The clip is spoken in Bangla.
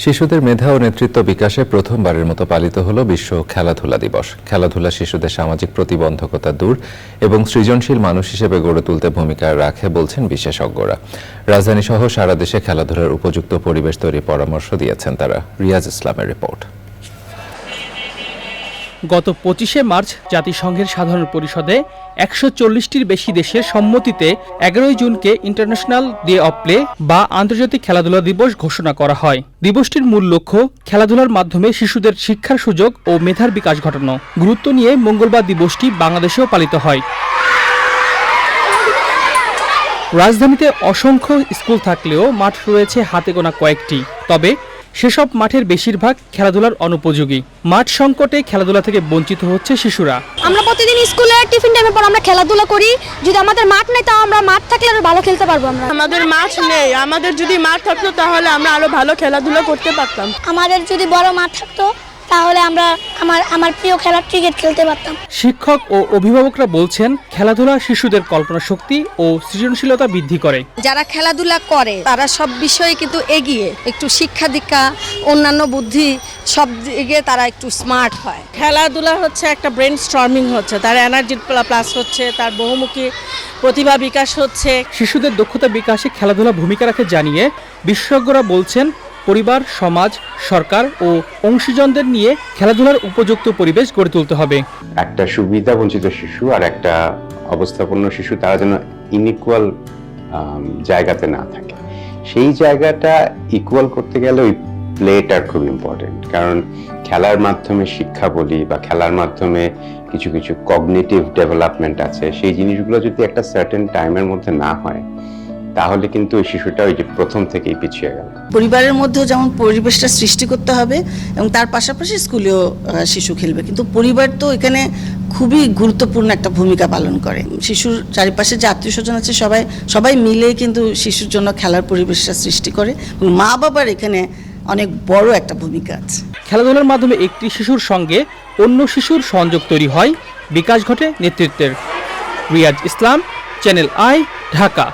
শিশুদের মেধা ও নেতৃত্ব বিকাশে প্রথমবারের মতো পালিত হলো বিশ্ব খেলাধুলা দিবস। খেলাধুলা শিশুদের সামাজিক প্রতিবন্ধকতা দূর এবং সৃজনশীল মানুষ হিসেবে গড়ে তুলতে ভূমিকা রাখে বলছেন বিশেষজ্ঞরা। রাজধানী সহ সারা দেশে খেলাধুলার উপযুক্ত পরিবেশ তৈরির পরামর্শ দিয়েছেন তারা। রিয়াজ ইসলামের রিপোর্ট। গত 25শে মার্চ জাতিসংঘের সাধারণ পরিষদে 140টির বেশি দেশের সম্মতিতে 11 জুনকে ইন্টারন্যাশনাল ডে অব প্লে বা আন্তর্জাতিক খেলাধুলা দিবস ঘোষণা করা হয়। দিবসটির মূল লক্ষ্য খেলাধুলার মাধ্যমে শিশুদের শিক্ষার সুযোগ ও মেধার বিকাশ ঘটানো। গুরুত্ব নিয়ে মঙ্গলবার দিবসটি বাংলাদেশেও পালিত হয়। রাজধানীতে অসংখ্য স্কুল থাকলেও মাঠ রয়েছে হাতে গোনা কয়েকটি। তবে সেসব মাঠের বেশিরভাগ খেলাধুলার অনুপযোগী। মাঠ সংকটে খেলাধুলা থেকে বঞ্চিত হচ্ছে শিশুরা। আমরা প্রতিদিন স্কুলে টিফিন টাইমের পর আমরা খেলাধুলা করি। যদি আমাদের মাঠ নেই তাও আমরা মাঠ থাকলে আরো ভালো খেলতে পারবো। আমাদের মাঠ নেই, আমাদের যদি মাঠ থাকতো তাহলে আমরা আরো ভালো খেলাধুলা করতে পারতাম। আমাদের যদি বড় মাঠ থাকতো তাহলে আমরা আমার প্রিয় খেলা ক্রিকেট খেলতে পারতাম। শিক্ষক ও অভিভাবকরা বলছেন খেলাধুলা শিশুদের কল্পনা শক্তি ও সৃজনশীলতা বৃদ্ধি করে। যারা খেলাধুলা করে তারা সব বিষয়ে কিন্তু এগিয়ে, একটু শিক্ষা দীক্ষা অন্যান্য বুদ্ধি সব দিকে তারা একটু স্মার্ট হয়। খেলাধুলা হচ্ছে একটা ব্রেন স্টর্মিং হচ্ছে, তার এনার্জি প্লাস হচ্ছে, তার বহুমুখী প্রতিভা বিকাশ হচ্ছে। শিশুদের দক্ষতা বিকাশে খেলাধুলা ভূমিকা রাখে জানিয়ে বিশেষজ্ঞরা বলছেন পরিবার, সমাজ, সরকার ও অংশীজনদের নিয়ে খেলাধুলার উপযুক্ত পরিবেশ গড়ে তুলতে হবে। একটা সুবিধা বঞ্চিত শিশু আর একটা অবস্থাপন্ন শিশু তারা যেন ইনইকুয়াল জায়গাতে না থাকে। সেই জায়গাটা ইকুয়াল করতে গেলে ওই প্লেটা খুব ইম্পর্টেন্ট। কারণ খেলার মাধ্যমে শিক্ষা বলি বা খেলার মাধ্যমে কিছু কিছু কগনিটিভ ডেভেলপমেন্ট আছে, সেই জিনিসগুলো যদি একটা সার্টেন টাইমের মধ্যে না হয় তাহলে কিন্তু ওই শিশুটা ওই যে প্রথম থেকেই পিছিয়ে গেল। পরিবারের মধ্যেও যেমন পরিবেশটা সৃষ্টি করতে হবে এবং তার পাশাপাশি স্কুলেও শিশু খেলবে, কিন্তু পরিবার তো এখানে খুবই গুরুত্বপূর্ণ একটা ভূমিকা পালন করে। শিশুর চারিপাশে যে আত্মীয় স্বজন আছে সবাই মিলে কিন্তু শিশুর জন্য খেলার পরিবেশটা সৃষ্টি করে এবং মা বাবার এখানে অনেক বড় একটা ভূমিকা আছে। খেলাধুলার মাধ্যমে একটি শিশুর সঙ্গে অন্য শিশুর সংযোগ তৈরি হয়, বিকাশ ঘটে নেতৃত্বের। রিয়াজ ইসলাম, চ্যানেল আই, ঢাকা।